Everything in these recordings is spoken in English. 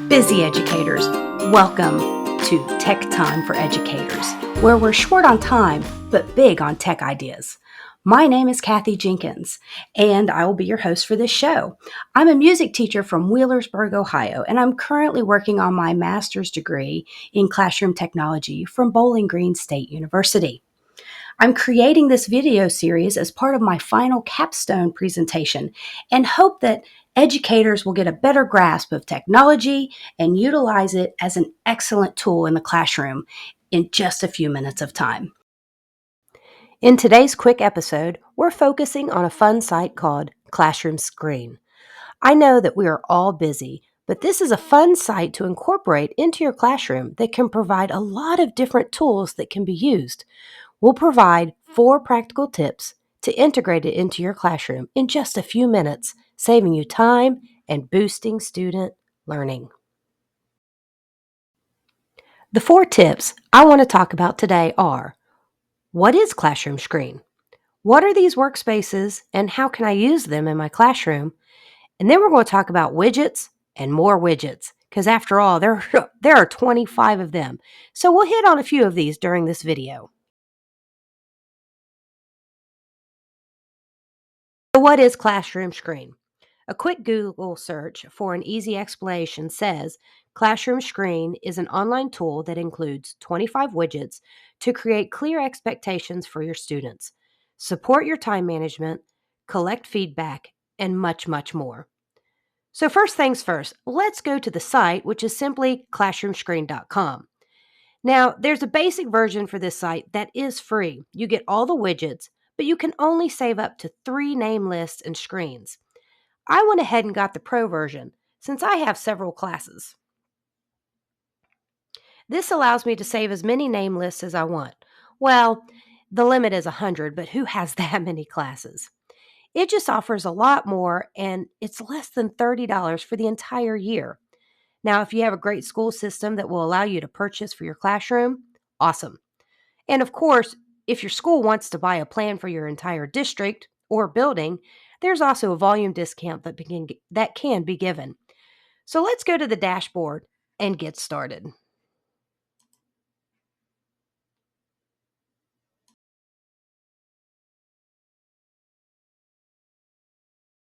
Busy educators, welcome to Tech Time for Educators, where we're short on time but big on tech ideas. My name is Kathy Jenkins, and I will be your host for this show. I'm a music teacher from Wheelersburg, Ohio, and I'm currently working on my master's degree in classroom technology from Bowling Green State University. I'm creating this video series as part of my final capstone presentation and hope that educators will get a better grasp of technology and utilize it as an excellent tool in the classroom in just a few minutes of time. In today's quick episode, we're focusing on a fun site called ClassroomScreen. I know that we are all busy, but this is a fun site to incorporate into your classroom that can provide a lot of different tools that can be used. We'll provide 4 practical tips to integrate it into your classroom in just a few minutes, saving you time and boosting student learning. The 4 tips I want to talk about today are: what is ClassroomScreen? What are these workspaces and how can I use them in my classroom? And then we're going to talk about widgets and more widgets, because after all, there are 25 of them. So we'll hit on a few of these during this video. So what is ClassroomScreen? A quick Google search for an easy explanation says ClassroomScreen is an online tool that includes 25 widgets to create clear expectations for your students, support your time management, collect feedback, and much, much more. So first things first, let's go to the site, which is simply classroomscreen.com. Now, there's a basic version for this site that is free. You get all the widgets, but you can only save up to 3 name lists and screens. I went ahead and got the pro version since I have several classes. This allows me to save as many name lists as I want. Well, the limit is 100, but who has that many classes? It just offers a lot more, and it's less than $30 for the entire year. Now, if you have a great school system that will allow you to purchase for your classroom, awesome. And of course, if your school wants to buy a plan for your entire district or building, there's also a volume discount that can be given. So let's go to the dashboard and get started.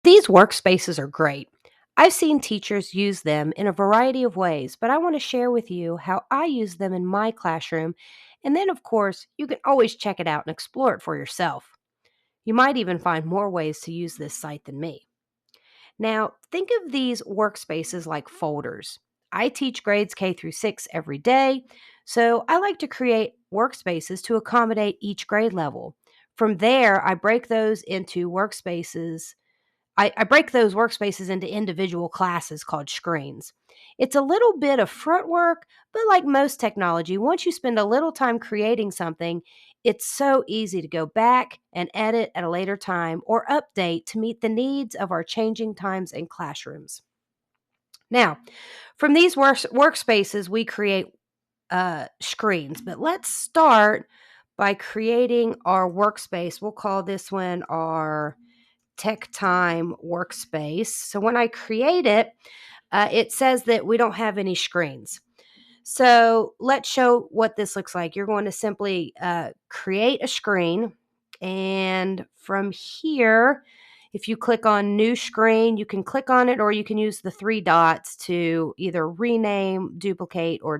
These workspaces are great. I've seen teachers use them in a variety of ways, but I want to share with you how I use them in my classroom. And then, of course, you can always check it out and explore it for yourself. You might even find more ways to use this site than me. Now, think of these workspaces like folders. I teach grades K through 6 every day, so I like to create workspaces to accommodate each grade level. From there, I break those workspaces into individual classes called screens. It's a little bit of front work, but like most technology, once you spend a little time creating something, it's so easy to go back and edit at a later time or update to meet the needs of our changing times and classrooms. Now, from these workspaces, we create screens, but let's start by creating our workspace. We'll call this one our Tech Time workspace. So when I create it, it says that we don't have any screens. So let's show what this looks like. You're going to simply create a screen. And from here, if you click on new screen, you can click on it or you can use the 3 dots to either rename, duplicate, or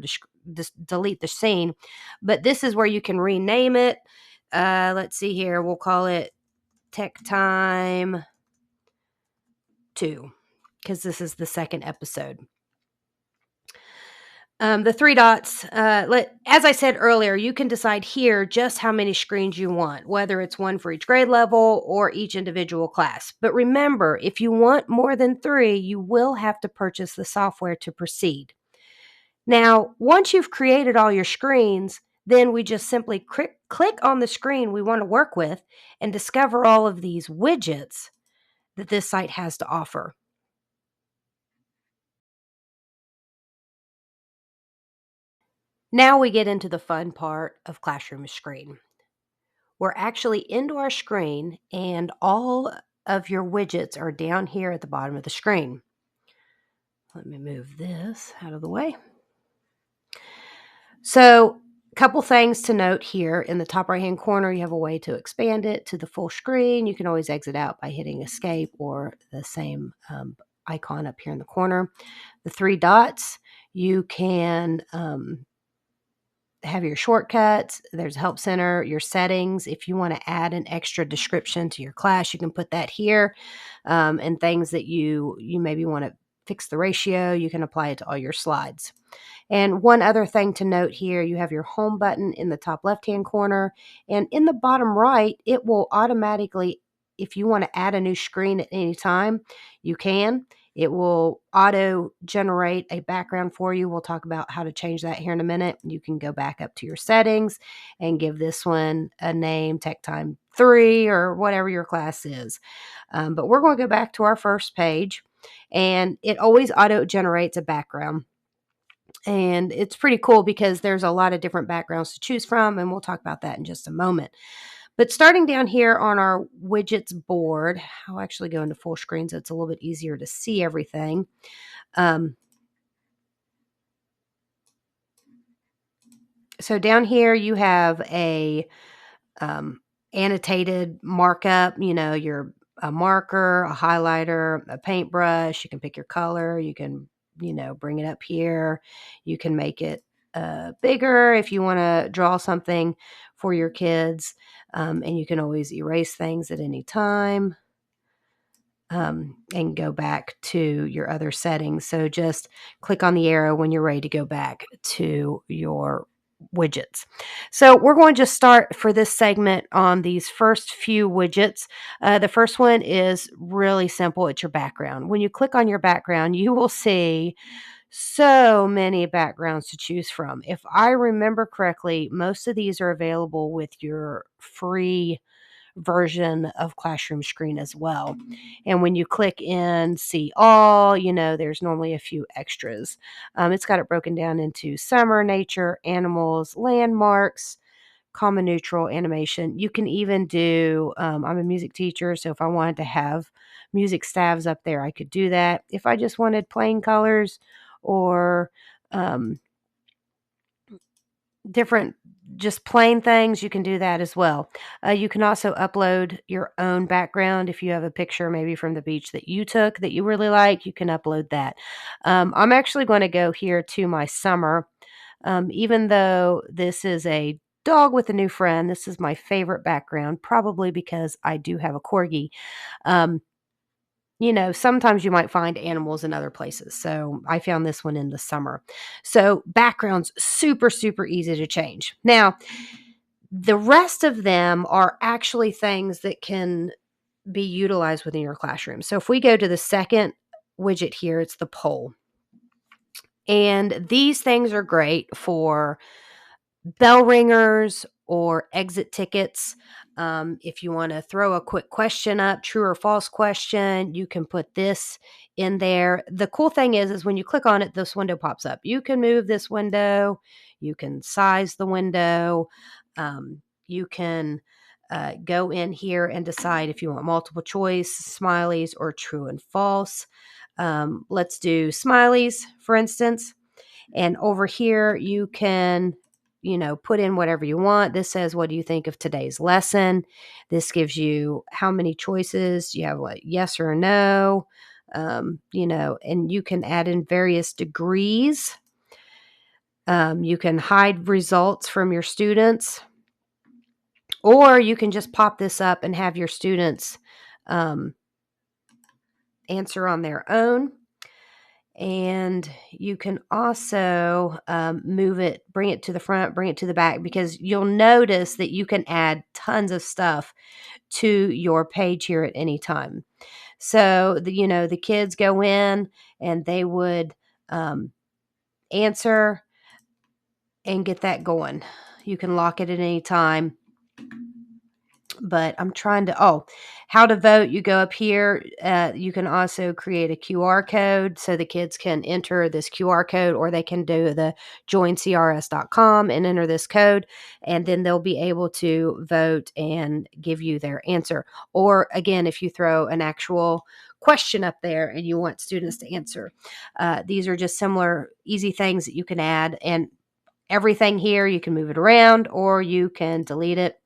delete the scene. But this is where you can rename it. Let's see here. We'll call it Tech Time 2 because this is the second episode. The 3 dots, as I said earlier, you can decide here just how many screens you want, whether it's one for each grade level or each individual class. But remember, if you want more than 3, you will have to purchase the software to proceed. Now, once you've created all your screens, then we just simply click on the screen we want to work with and discover all of these widgets that this site has to offer. Now we get into the fun part of ClassroomScreen. We're actually into our screen and all of your widgets are down here at the bottom of the screen. let me move this out of the way. So, a couple things to note here. In the top right-hand corner, you have a way to expand it to the full screen. You can always exit out by hitting escape or the same icon up here in the corner. The three dots, you can have your shortcuts. There's a help center, your settings. If you want to add an extra description to your class, you can put that here. And things that you maybe want to fix the ratio, you can apply it to all your slides. And one other thing to note here, you have your home button in the top left-hand corner, and in the bottom right, it will automatically, if you want to add a new screen at any time, you can. It will auto-generate a background for you. We'll talk about how to change that here in a minute. You can go back up to your settings and give this one a name, Tech Time 3, or whatever your class is. But we're going to go back to our first page, and it always auto-generates a background. And it's pretty cool because there's a lot of different backgrounds to choose from, and we'll talk about that in just a moment. But starting down here on our widgets board, I'll actually go into full screen so it's a little bit easier to see everything. So down here you have a annotated markup, a marker, a highlighter, a paintbrush. You can pick your color. You can bring it up here. You can make it bigger if you want to draw something for your kids. And you can always erase things at any time and go back to your other settings. So just click on the arrow when you're ready to go back to your widgets. So we're going to just start for this segment on these first few widgets. The first one is really simple. It's your background. When you click on your background, you will see so many backgrounds to choose from. If I remember correctly, most of these are available with your free version of ClassroomScreen as well. And when you click in see all, there's normally a few extras. It's got it broken down into summer, nature, animals, landmarks, common neutral, animation. You can even do, I'm a music teacher, so if I wanted to have music stabs up there, I could do that. If I just wanted plain colors or different just plain things, you can do that as well. You can also upload your own background. If you have a picture maybe from the beach that you took that you really like, you can upload that. I'm actually going to go here to my summer. Even though this is a dog with a new friend, this is my favorite background, probably because I do have a corgi. Sometimes you might find animals in other places. So I found this one in the summer. So backgrounds, super, super easy to change. Now, the rest of them are actually things that can be utilized within your classroom. So if we go to the second widget here, it's the poll. And these things are great for bell ringers or exit tickets. If you want to throw a quick question up, true or false question, you can put this in there. The cool thing is when you click on it, this window pops up. You can move this window. You can size the window. You can go in here and decide if you want multiple choice, smileys, or true and false. Let's do smileys, for instance. And over here, you can put in whatever you want. This says, what do you think of today's lesson? This gives you how many choices. You have yes or no, and you can add in various degrees. You can hide results from your students, or you can just pop this up and have your students answer on their own. And you can also move it, bring it to the front, bring it to the back, because you'll notice that you can add tons of stuff to your page here at any time. So, the kids go in and they would answer and get that going. You can lock it at any time. But I'm trying to, how to vote. You go up here. You can also create a QR code so the kids can enter this QR code, or they can do the joincrs.com and enter this code, and then they'll be able to vote and give you their answer. Or again, if you throw an actual question up there and you want students to answer. These are just similar, easy things that you can add. And everything here, you can move it around or you can delete it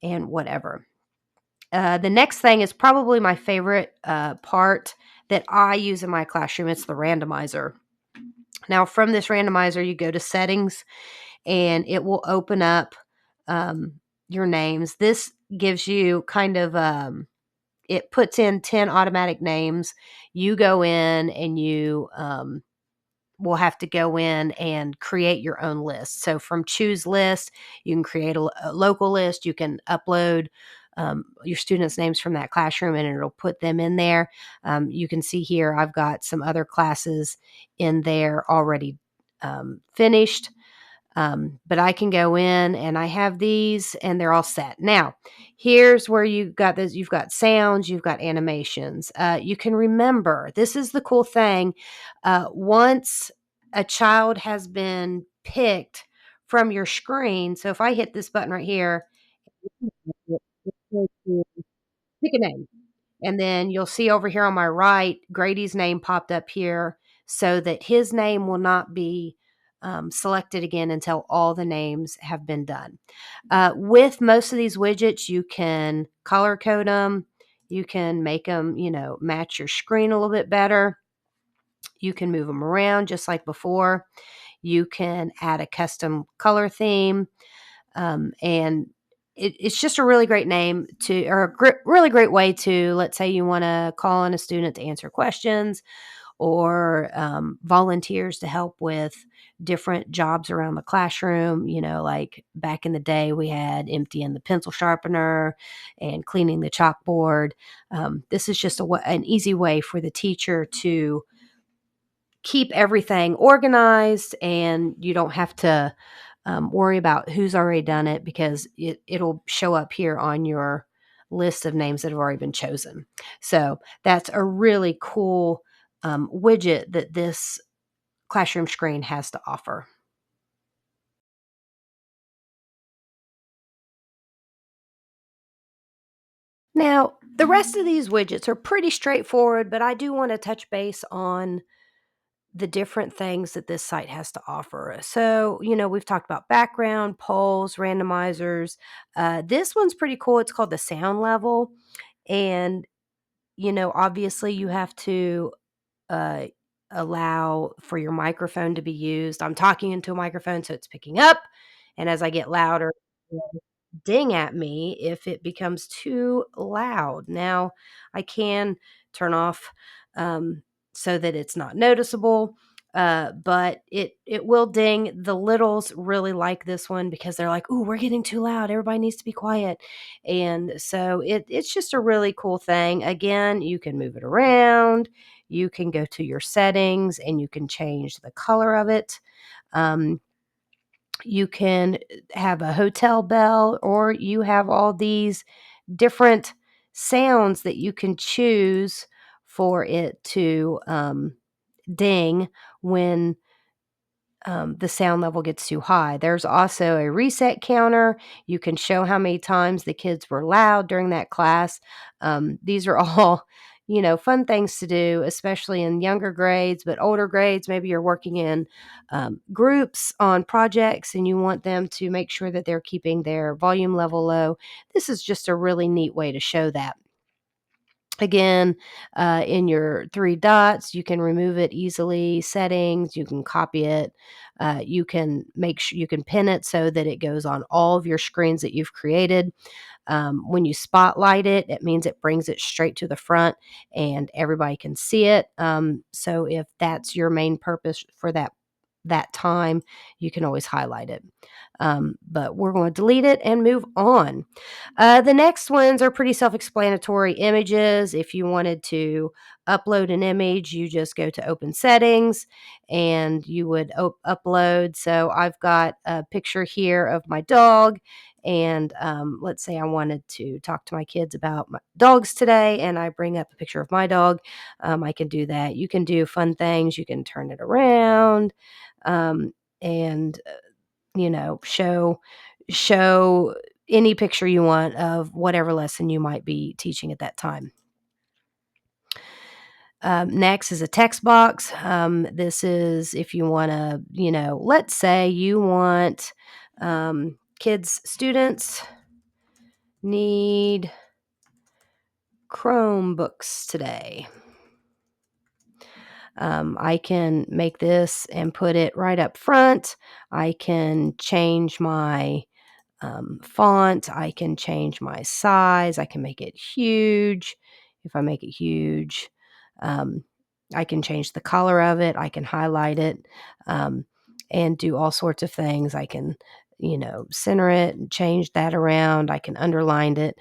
and whatever. The next thing is probably my favorite part that I use in my classroom. It's the randomizer. Now, from this randomizer, you go to settings and it will open up um, your names. This gives you kind of, it puts in 10 automatic names. You go in and you will have to go in and create your own list. So from choose list, you can create a local list. You can upload your students' names from that classroom and it'll put them in there. You can see here, I've got some other classes in there already finished. But I can go in and I have these and they're all set. Now, here's where you've got this, you've got sounds, you've got animations. You can remember, this is the cool thing. Once a child has been picked from your screen, so if I hit this button right here, pick a name. And then you'll see over here on my right, Grady's name popped up here so that his name will not be selected again until all the names have been done. With most of these widgets, you can color code them. You can make them, match your screen a little bit better. You can move them around just like before. You can add a custom color theme. And it's just a really great name or a really great way to, let's say you want to call on a student to answer questions or volunteers to help with different jobs around the classroom. Like back in the day, we had emptying the pencil sharpener and cleaning the chalkboard. This is just an easy way for the teacher to keep everything organized, and you don't have to worry about who's already done it because it'll show up here on your list of names that have already been chosen. So that's a really cool widget that this classroom screen has to offer. Now, the rest of these widgets are pretty straightforward, but I do want to touch base on the different things that this site has to offer. So, we've talked about background, polls, randomizers. This one's pretty cool. It's called the sound level. And, obviously you have to uh, allow for your microphone to be used. I'm talking into a microphone, so it's picking up. And as I get louder, it'll ding at me if it becomes too loud. Now, I can turn off so that it's not noticeable. But it will ding. The littles really like this one because they're like, "Ooh, we're getting too loud. Everybody needs to be quiet." And so it's just a really cool thing. Again, you can move it around. You can go to your settings and you can change the color of it. Um, you can have a hotel bell, or you have all these different sounds that you can choose for it to ding when the sound level gets too high. There's also a reset counter. You can show how many times the kids were loud during that class. These are all, fun things to do, especially in younger grades, but older grades, maybe you're working in groups on projects and you want them to make sure that they're keeping their volume level low. This is just a really neat way to show that. Again, in your three dots, you can remove it easily. Settings, you can copy it. You can make sure you can pin it so that it goes on all of your screens that you've created. When you spotlight it, it means it brings it straight to the front and everybody can see it. So if that's your main purpose for that time, you can always highlight it. But we're going to delete it and move on. The next ones are pretty self-explanatory. Images. If you wanted to upload an image, you just go to open settings and you would upload. So I've got a picture here of my dog. And let's say I wanted to talk to my kids about my dogs today, and I bring up a picture of my dog. I can do that. You can do fun things. You can turn it around and show any picture you want of whatever lesson you might be teaching at that time. Next is a text box. This is if you want to, let's say you want students need Chromebooks today. I can make this and put it right up front. I can change my font. I can change my size. I can make it huge. If I make it huge, um, I can change the color of it. I can highlight it um, and do all sorts of things. I can, center it and change that around. I can underline it.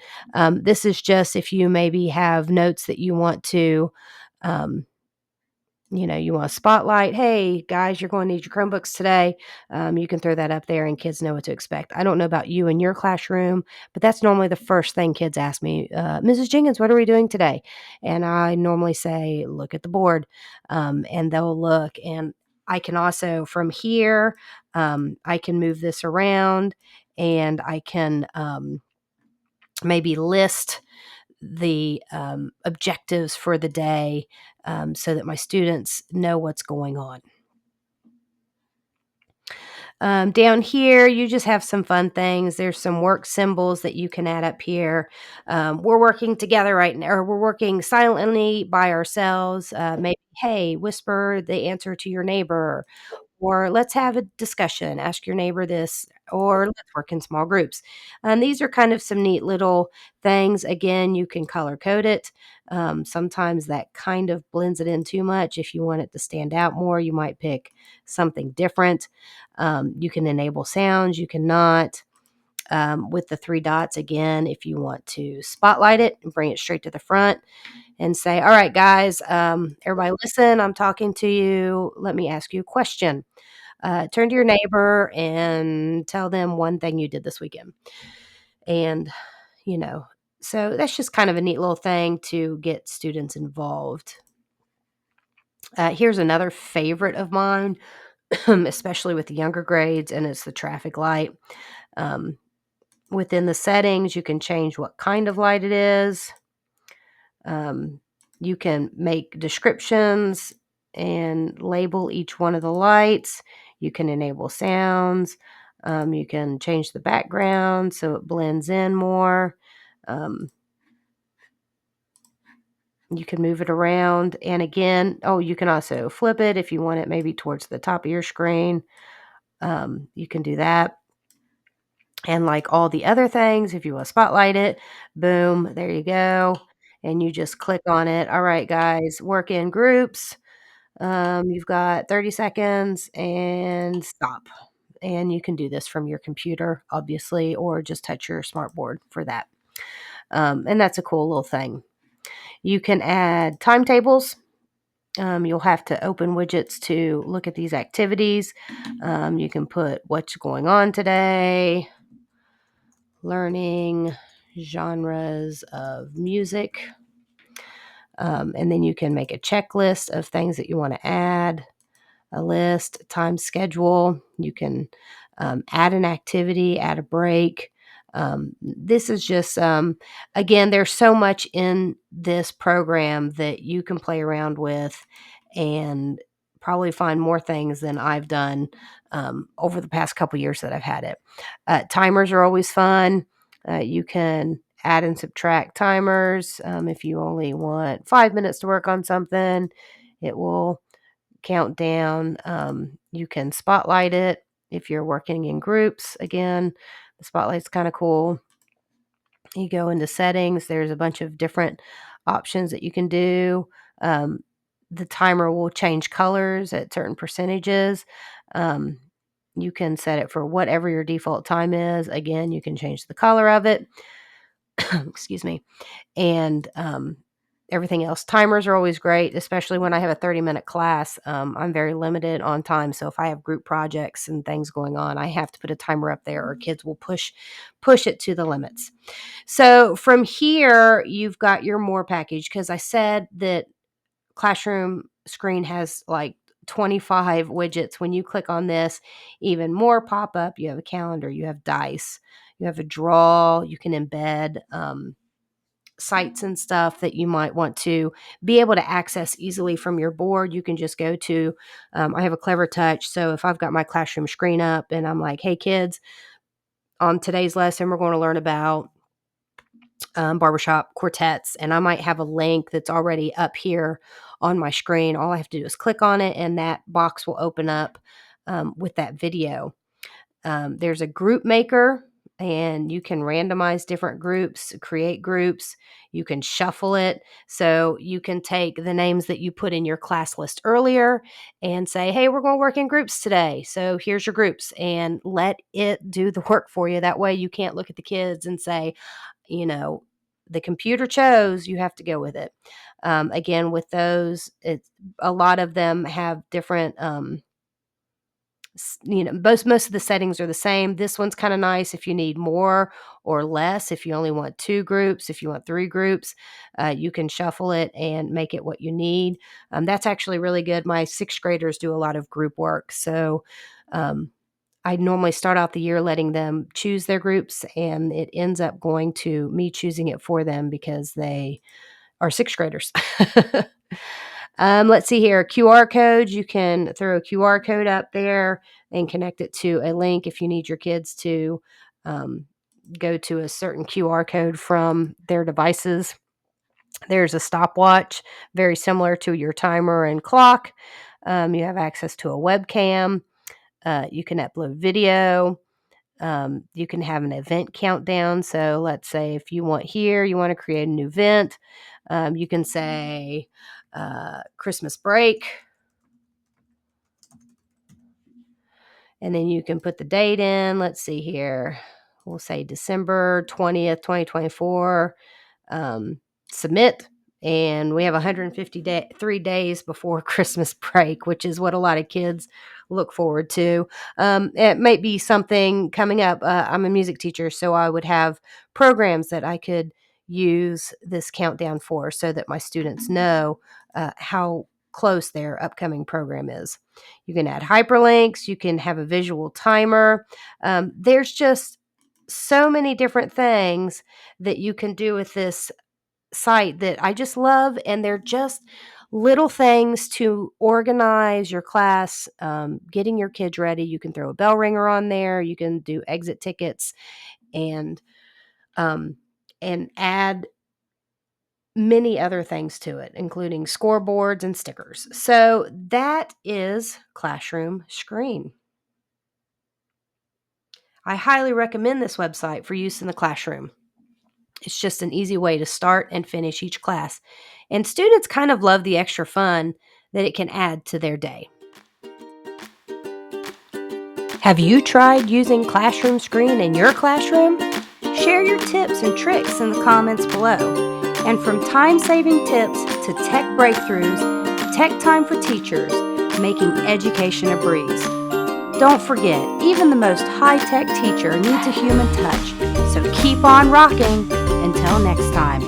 This is just if you maybe have notes that you want to. Um, you want to spotlight, hey guys, you're going to need your Chromebooks today. You can throw that up there and kids know what to expect. I don't know about you in your classroom, but that's normally the first thing kids ask me, Mrs. Jenkins, what are we doing today? And I normally say, look at the board. And they'll look. And I can also, from here, I can move this around and I can maybe list the objectives for the day so that my students know what's going on. Down here, you just have some fun things. There's some work symbols that you can add up here. We're working together right now, or we're working silently by ourselves. Maybe, hey, whisper the answer to your neighbor, or let's have a discussion, ask your neighbor this, or let's work in small groups. These are kind of some neat little things. Again, you can color code it. Sometimes that kind of blends it in too much. If you want it to stand out more, you might pick something different. You can enable sounds, you cannot. With the three dots, again, if you want to spotlight it and bring it straight to the front and say, all right, guys, everybody listen, I'm talking to you. Let me ask you a question. Turn to your neighbor and tell them one thing you did this weekend. And, you know, so that's just kind of a neat little thing to get students involved. Here's another favorite of mine, especially with the younger grades, and it's the traffic light. Um, Within the settings, you can change what kind of light it is. You can make descriptions and label each one of the lights. You can enable sounds. You can change the background so it blends in more. Um, you can move it around. And again, you can also flip it if you want it maybe towards the top of your screen. You can do that. And like all the other things, if you want to spotlight it, boom, there you go. And you just click on it. All right, guys, work in groups. You've got 30 seconds and stop. And you can do this from your computer, obviously, or just touch your smart board for that. And that's a cool little thing. You can add timetables. You'll have to open widgets to look at these activities. You can put what's going on today, learning genres of music. And then you can make a checklist of things that you want to add, a list, time schedule. You can add an activity, add a break. This is just, again, there's so much in this program that you can play around with and probably find more things than I've done over the past couple years that I've had it. Timers are always fun. You can add and subtract timers. If you only want 5 minutes to work on something, it will count down. You can spotlight it if you're working in groups. Again, the spotlight's kind of cool. You go into settings, there's a bunch of different options that you can do. Um, the timer will change colors at certain percentages. Um, you can set it for whatever your default time is. Again, you can change the color of it. Excuse me. And everything else. Timers are always great, especially when I have a 30-minute class. I'm very limited on time, so if I have group projects and things going on, I have to put a timer up there, or kids will push it to the limits. So from here, you've got your more package, because I said that ClassroomScreen has like 25 widgets. When you click on this, even more pop up. You have a calendar, you have dice, you have a draw, you can embed sites and stuff that you might want to be able to access easily from your board. You can just go to, I have a Clever Touch. So if I've got my classroom screen up and I'm like, hey kids, on today's lesson, we're going to learn about barbershop quartets, and I might have a link that's already up here on my screen. All I have to do is click on it, and that box will open up with that video. There's a group maker, and you can randomize different groups, create groups. You can shuffle it. So you can take the names that you put in your class list earlier and say, hey, we're going to work in groups today. So here's your groups, and let it do the work for you. That way you can't look at the kids and say, the computer chose, you have to go with it. Again, with those, a lot of them have different, most of the settings are the same. This one's kind of nice if you need more or less. If you only want 2 groups, if you want 3 groups, you can shuffle it and make it what you need. That's actually really good. My 6th graders do a lot of group work. So, I normally start out the year letting them choose their groups, and it ends up going to me choosing it for them because they are 6th graders. Let's see here, QR code. You can throw a QR code up there and connect it to a link if you need your kids to go to a certain QR code from their devices. There's a stopwatch, very similar to your timer and clock. You have access to a webcam. You can upload video. You can have an event countdown. So let's say if you want to create a new event, you can say Christmas break. And then you can put the date in. Let's see here. We'll say December 20th, 2024. Submit. And we have 153 days before Christmas break, which is what a lot of kids look forward to. It might be something coming up. I'm a music teacher, so I would have programs that I could use this countdown for so that my students know how close their upcoming program is. You can add hyperlinks. You can have a visual timer. There's just so many different things that you can do with this site that I just love, and they're just little things to organize your class, getting your kids ready. You can throw a bell ringer on there. You can do exit tickets and add many other things to it, including scoreboards and stickers. So that is ClassroomScreen. I highly recommend this website for use in the classroom. It's just an easy way to start and finish each class. And students kind of love the extra fun that it can add to their day. Have you tried using ClassroomScreen in your classroom? Share your tips and tricks in the comments below. And from time-saving tips to tech breakthroughs, Tech Time for Teachers, making education a breeze. Don't forget, even the most high-tech teacher needs a human touch. So keep on rocking. Until next time.